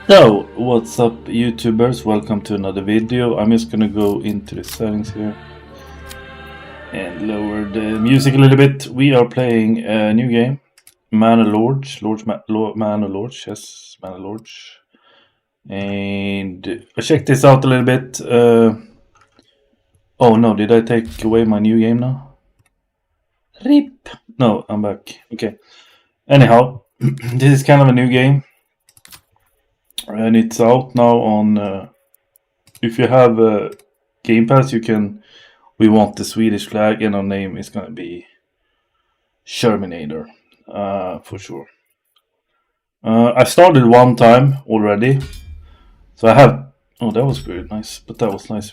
So, what's up YouTubers? Welcome to another video. I'm just gonna go into the settings here and lower the music a little bit. We are playing a new game, Manor, yes, Manor. And I checked this out a little bit. Oh no, did I take away my new game now? RIP! No, I'm back. Okay. Anyhow, this is kind of a new game. And it's out now on... if you have a Game Pass, you can... We want the Swedish flag, and our name is gonna be Sherminator, for sure. I started one time already, so I have. Oh, that was very nice, but that was nice.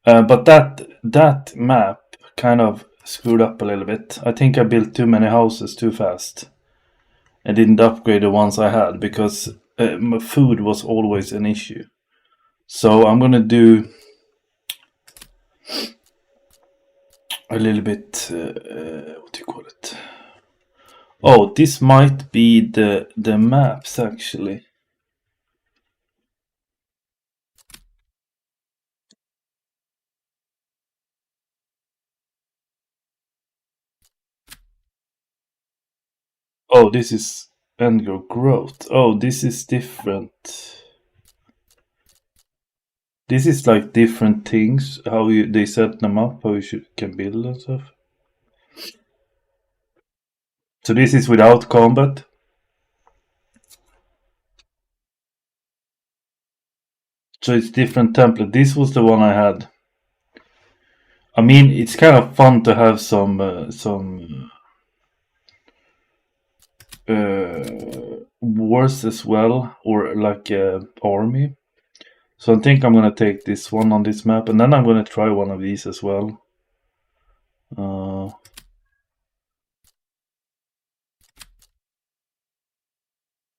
But that map kind of screwed up a little bit. I think I built too many houses too fast, and didn't upgrade the ones I had because my food was always an issue. So I'm gonna do a little bit, what do you call it? Oh, this might be the maps actually. Oh, this is Endgame growth. Oh, this is different. This is like different things, how they set them up, how you can build and stuff. So this is without combat. So it's different template. This was the one I had. I mean, it's kind of fun to have some wars as well, or like army. So I think I'm gonna take this one on this map, and then I'm gonna try one of these as well.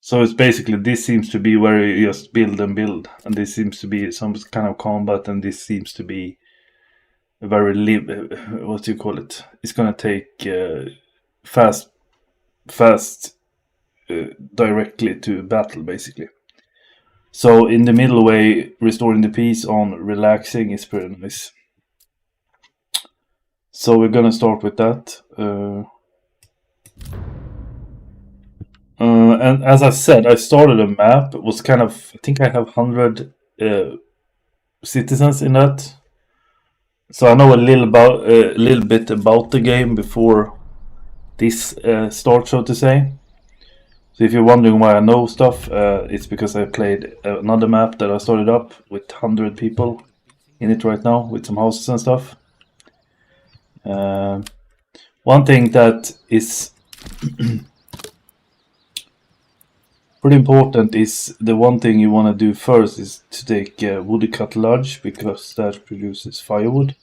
So it's basically, this seems to be where you just build and build, and this seems to be some kind of combat, and this seems to be a very what do you call it? It's gonna take fast directly to battle basically. So in the middle way, restoring the peace on relaxing is pretty nice. So we're gonna start with that. And as I said, I started a map. It was kind of, I think I have 100 citizens in that. So I know a little bit about the game before this starts, so to say. So if you're wondering why I know stuff, it's because I played another map that I started up with 100 people in it right now, with some houses and stuff. One thing that is pretty important is, the one thing you want to do first is to take woody cut lodge, because that produces firewood.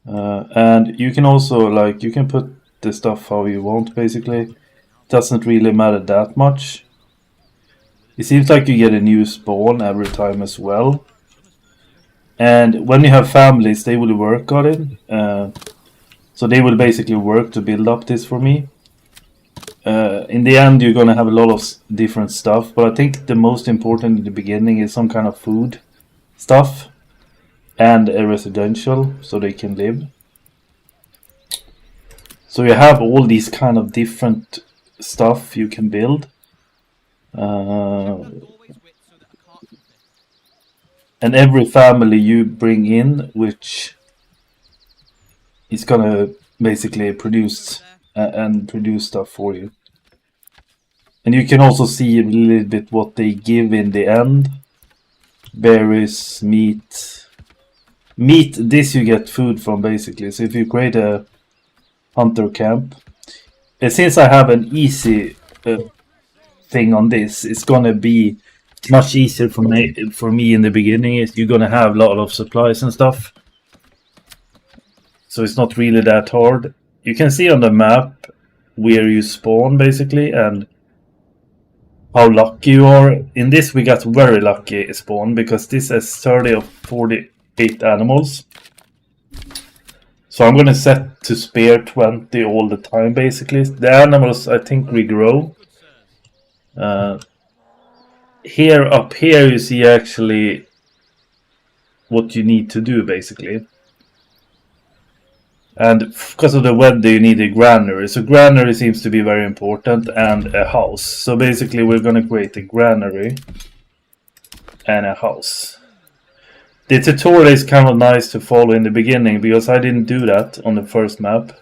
And you can also, like, you can put the stuff how you want basically. Doesn't really matter that much. It seems like you get a new spawn every time as well. And when you have families, they will work on it. So they will basically work to build up this for me. In the end, you're gonna have a lot of different stuff, but I think the most important in the beginning is some kind of food stuff and a residential, so they can live. So you have all these kind of different stuff you can build. And every family you bring in, which is gonna basically produce and produce stuff for you. And you can also see a little bit what they give in the end. Berries, meat. Meat, this you get food from basically. So if you create a hunter camp, since I have an easy thing on this, it's gonna be much easier for me in the beginning. You're gonna have a lot of supplies and stuff, so it's not really that hard. You can see on the map where you spawn basically, and how lucky you are. In this we got very lucky spawn, because this has 30 of 48 animals. So I'm gonna set to spare 20 all the time basically. The animals I think regrow. here, up here, you see actually what you need to do, basically. And because of the weather, you need a granary. So granary seems to be very important, and a house. So basically, we're going to create a granary and a house. The tutorial is kind of nice to follow in the beginning, because I didn't do that on the first map.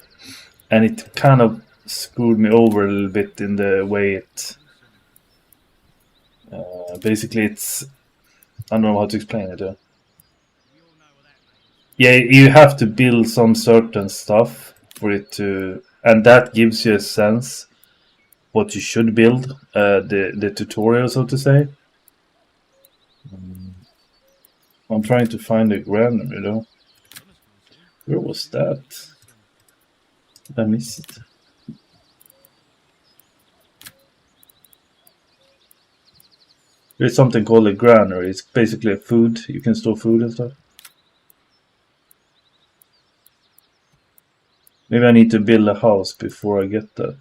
And it kind of screwed me over a little bit in the way it... basically, it's... I don't know how to explain it. Yeah, you have to build some certain stuff for it to... And that gives you a sense what you should build, the tutorial, so to say. I'm trying to find a granary, though. Where was that? I missed it. There's something called a granary. It's basically a food. You can store food and stuff. Maybe I need to build a house before I get that.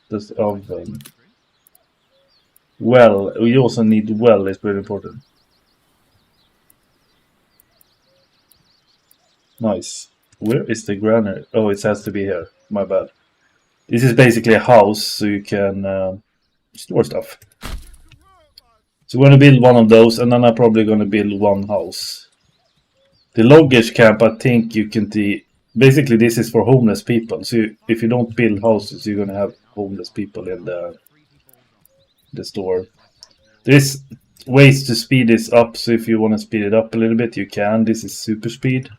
This oven. Well, we also need well. It's very important. Nice. Where is the granary? Oh, it has to be here. My bad. This is basically a house, so you can store stuff. So we're going to build one of those, and then I'm probably going to build one house. The loggers camp, I think you can... Basically, this is for homeless people. So if you don't build houses, you're going to have homeless people in the store. There's ways to speed this up, so if you want to speed it up a little bit, you can. This is super speed.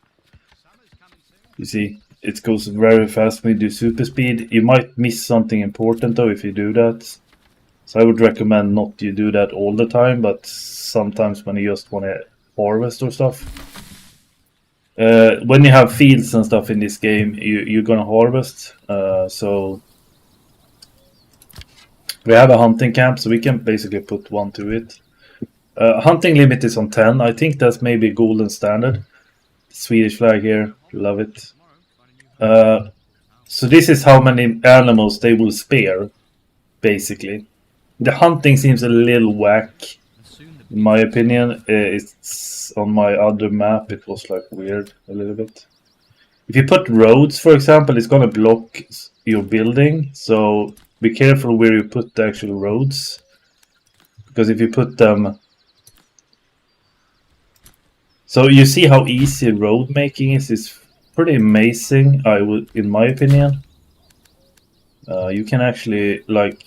You see, it goes very fast when you do super speed. You might miss something important, though, if you do that. So I would recommend not you do that all the time, but sometimes when you just want to harvest or stuff. When you have fields and stuff in this game, you're gonna harvest. So we have a hunting camp, so we can basically put one to it. Hunting limit is on 10. I think that's maybe golden standard. Swedish flag here, love it. So this is how many animals they will spare, basically. The hunting seems a little whack, in my opinion. It's on my other map, it was like weird a little bit. If you put roads, for example, it's gonna block your building, so be careful where you put the actual roads. Because if you put them... So you see how easy road making is? It's pretty amazing, in my opinion. You can actually, like...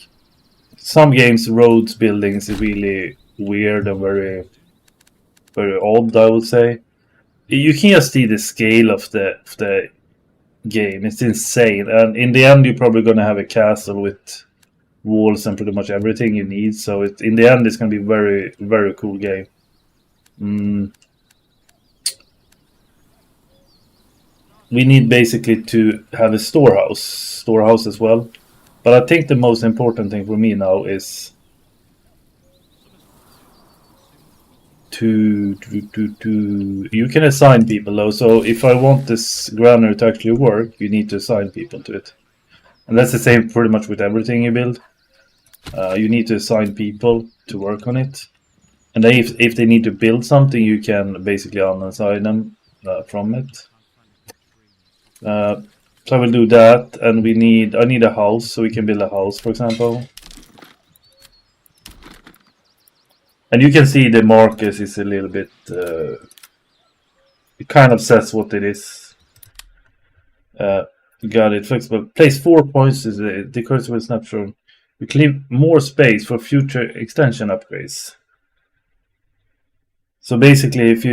Some games, roads building is really weird and very, very odd, I would say. You can just see the scale of the game. It's insane. And in the end, you're probably going to have a castle with walls and pretty much everything you need. So in the end, it's going to be very, very cool game. We need basically to have a storehouse as well. But I think the most important thing for me now is to you can assign people though. So if I want this granary to actually work, you need to assign people to it. And that's the same pretty much with everything you build. You need to assign people to work on it. And then if they need to build something, you can basically unassign them from it. So I will do that, and I need a house, so we can build a house, for example. And you can see the markers is a little bit... it kind of says what it is. Got it, flexible. Place 4 points is the cursor snapshot. We can leave more space for future extension upgrades. So basically, if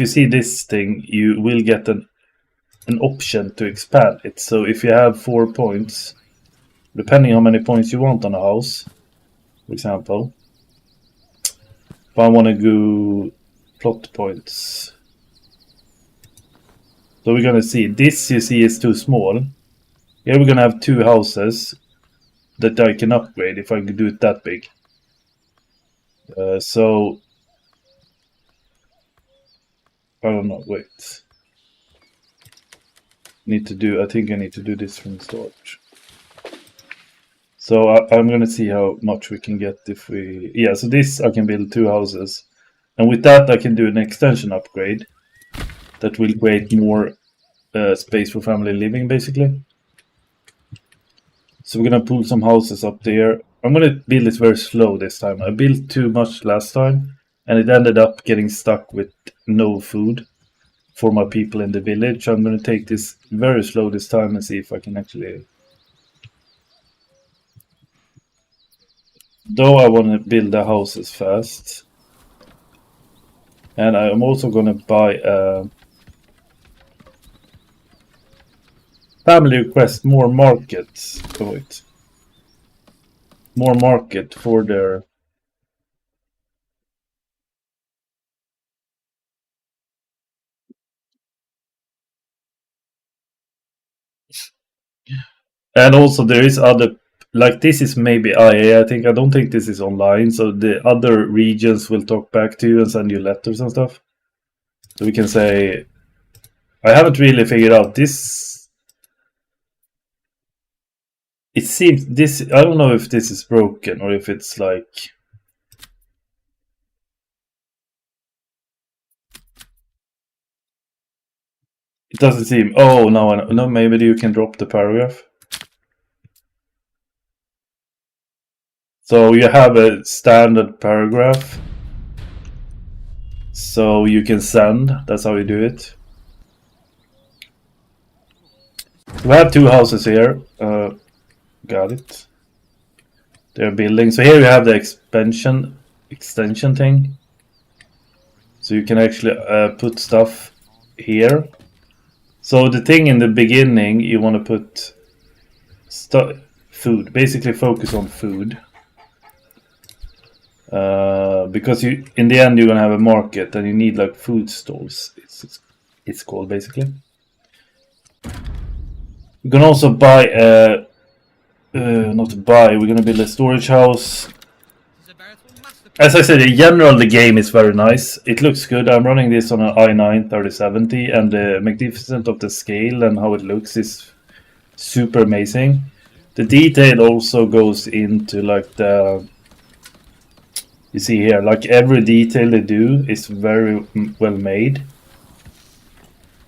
you see this thing, you will get an option to expand it. So if you have 4 points, depending on how many points you want on a house, for example, if I want to go plot points, so we're going to see this, you see, is too small. Here we're going to have 2 houses that I can upgrade if I can do it that big. So I don't know, wait. I think I need to do this from the start. So I'm gonna see how much we can get if we... Yeah, so this I can build 2 houses. And with that I can do an extension upgrade that will create more space for family living, basically. So we're gonna pull some houses up there. I'm gonna build it very slow this time. I built too much last time, and it ended up getting stuck with no food for my people in the village. I'm gonna take this very slow this time and see if I can actually... Though I want to build the houses fast. And I'm also gonna buy a... Family request more markets. Oh, wait. More market for their... And also there is other... Like this is maybe IA, I don't think this is online, so the other regions will talk back to you and send you letters and stuff. So we can say... I haven't really figured out this... It seems this... I don't know if this is broken or if it's like... It doesn't seem... Oh, no, maybe you can drop the paragraph. So you have a standard paragraph. So you can send. That's how you do it. We have 2 houses here. Got it. They're building. So here you have the extension thing. So you can actually put stuff here. So the thing in the beginning, you want to put food. Basically focus on food. Because in the end you're gonna have a market and you need like food stalls. It's called basically. You can also buy we're gonna build a storage house. As I said, in general the game is very nice. It looks good. I'm running this on an i9 3070 and the magnificence of the scale and how it looks is super amazing. The detail also goes into like the... You see here, like every detail they do is very well made.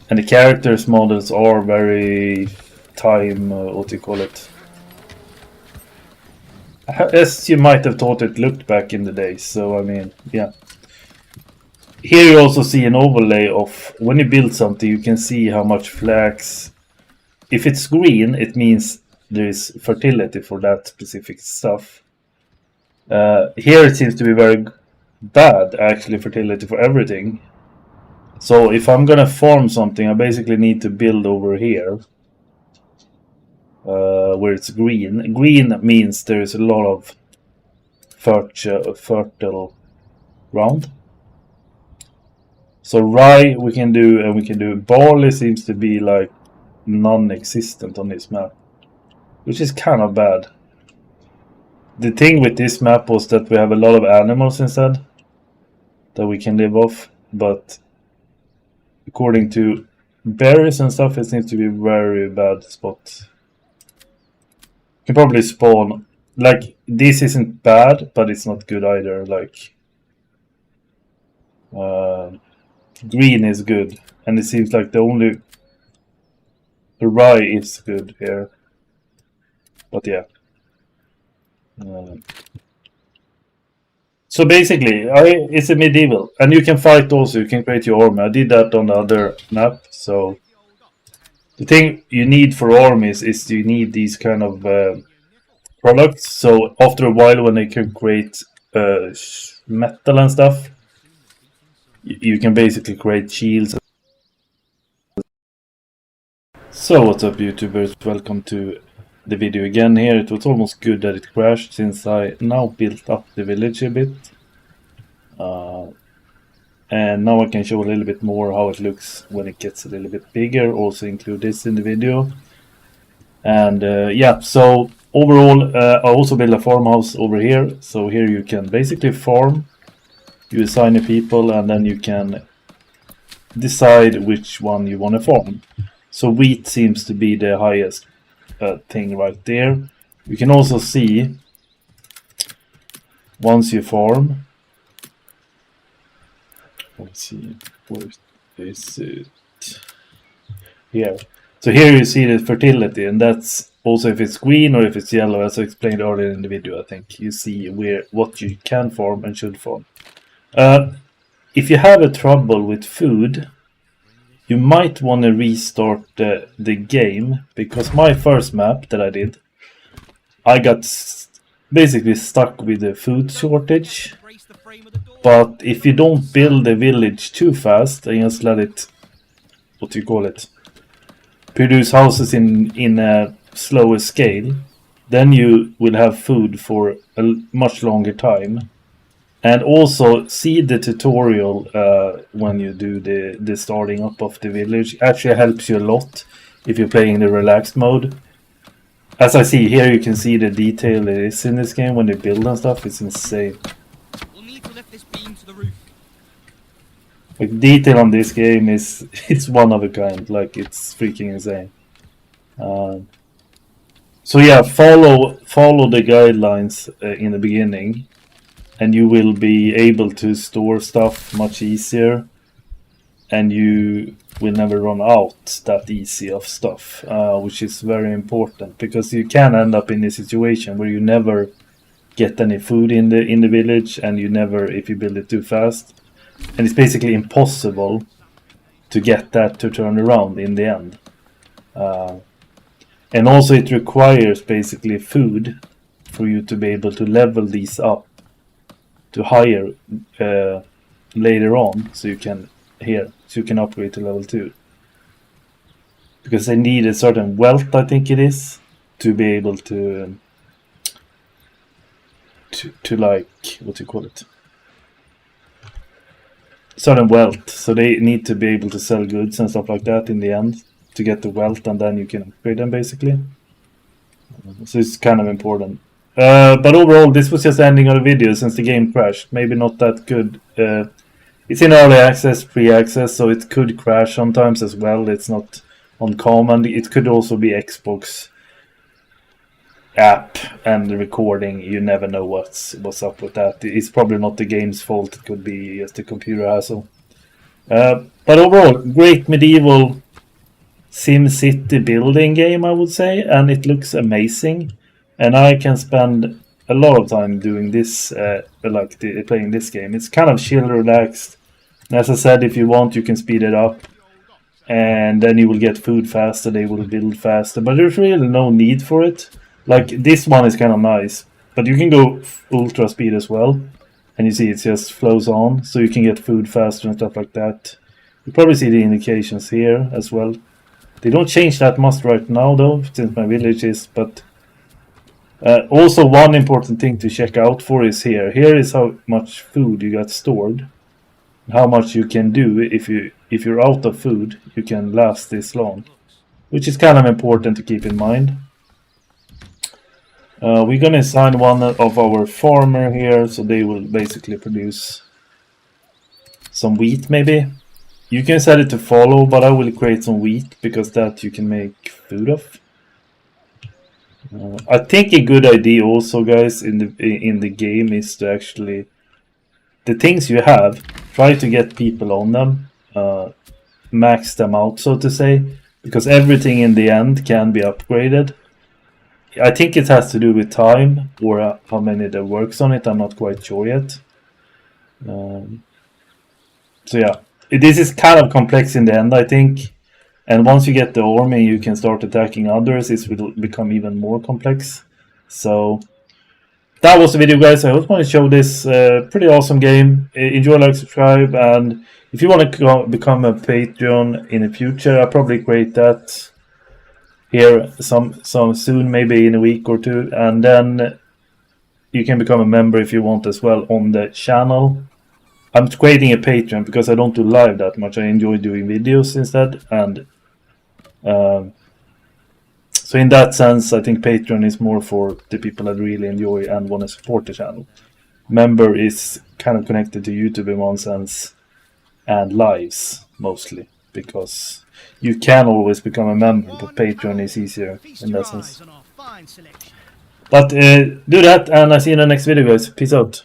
And the characters models are very what do you call it? As you might have thought it looked back in the day, so I mean, yeah. Here you also see an overlay of, when you build something you can see how much flax... If it's green, it means there is fertility for that specific stuff. Here it seems to be very bad, actually, fertility for everything. So if I'm gonna farm something, I basically need to build over here. Where it's green. Green means there is a lot of fertile ground. So rye we can do, and we can do... Barley seems to be like non-existent on this map, which is kind of bad. The thing with this map was that we have a lot of animals instead that we can live off, but according to berries and stuff, it seems to be a very bad spot. You can probably spawn... Like, this isn't bad, but it's not good either. Like, green is good, and it seems like the rye is good here. But yeah. So basically, it's a medieval, and you can fight also. You can create your army. I did that on the other map. So the thing you need for armies is you need these kind of products. So after a while, when they can create metal and stuff, you can basically create shields. So what's up, YouTubers? Welcome to the video again here. It was almost good that it crashed, since I now built up the village a bit. And now I can show a little bit more how it looks when it gets a little bit bigger. Also include this in the video. And yeah, so overall I also built a farmhouse over here. So here you can basically farm. You assign the people and then you can decide which one you want to farm. So wheat seems to be the highest thing right there. You can also see once you farm. Let's see, where is it? Here. So here you see the fertility, and that's also if it's green or if it's yellow, as I explained earlier in the video. I think you see what you can farm and should farm. If you have a trouble with food, you might want to restart the game, because my first map that I did, I got basically stuck with the food shortage. But if you don't build the village too fast and just let it, what do you call it, produce houses in a slower scale, then you will have food for a much longer time. And also see the tutorial when you do the starting up of the village. It actually helps you a lot if you're playing the relaxed mode. As I see here, you can see the detail that is in this game when they build and stuff. It's insane. We'll need to lift this beam to the roof. Like, detail on this game is it's one of a kind. Like, it's freaking insane. So yeah, follow the guidelines in the beginning, and you will be able to store stuff much easier, and you will never run out that easy of stuff, which is very important, because you can end up in a situation where you never get any food in the village, and you never, if you build it too fast, and it's basically impossible to get that to turn around in the end. And also it requires basically food for you to be able to level these up to higher later on, so you can upgrade to level 2, because they need a certain wealth, I think it is, to be able to like, what do you call it, certain wealth. So they need to be able to sell goods and stuff like that in the end to get the wealth, and then you can upgrade them basically. So it's kind of important. But overall, this was just the ending of the video since the game crashed. Maybe not that good. It's in early access, pre-access, so it could crash sometimes as well. It's not uncommon. It could also be Xbox app and the recording. You never know what's up with that. It's probably not the game's fault. It could be just a computer hassle. But overall, great medieval SimCity building game, I would say, and it looks amazing. And I can spend a lot of time doing this, playing this game. It's kind of chill, relaxed. And as I said, if you want, you can speed it up, and then you will get food faster. They will build faster, but there's really no need for it. Like, this one is kind of nice, but you can go ultra speed as well, and you see it just flows on, so you can get food faster and stuff like that. You probably see the indications here as well. They don't change that much right now though, since my village is, but also one important thing to check out for is here. Here is how much food you got stored, how much you can do. If you're out of food, you can last this long, which is kind of important to keep in mind. We're gonna assign one of our farmer here, so they will basically produce some wheat maybe. You can set it to follow, but I will create some wheat, because that you can make food of. I think a good idea also, guys, in the game is to actually, the things you have, try to get people on them, max them out, so to say, because everything in the end can be upgraded. I think it has to do with time, or how many that works on it. I'm not quite sure yet. So yeah, this is kind of complex in the end, I think. And once you get the army, you can start attacking others. It will become even more complex. So that was the video, guys. I just want to show this pretty awesome game. Enjoy, like, subscribe, and if you want to become a Patreon in the future, I'll probably create that here some soon, maybe in a week or two, and then you can become a member if you want as well on the channel. I'm creating a Patreon because I don't do live that much. I enjoy doing videos instead, and so in that sense, I think Patreon is more for the people that really enjoy and want to support the channel. Member is kind of connected to YouTube in one sense, and lives mostly, because you can always become a member, but Patreon is easier in that sense. But do that, and I see you in the next video, guys. Peace out.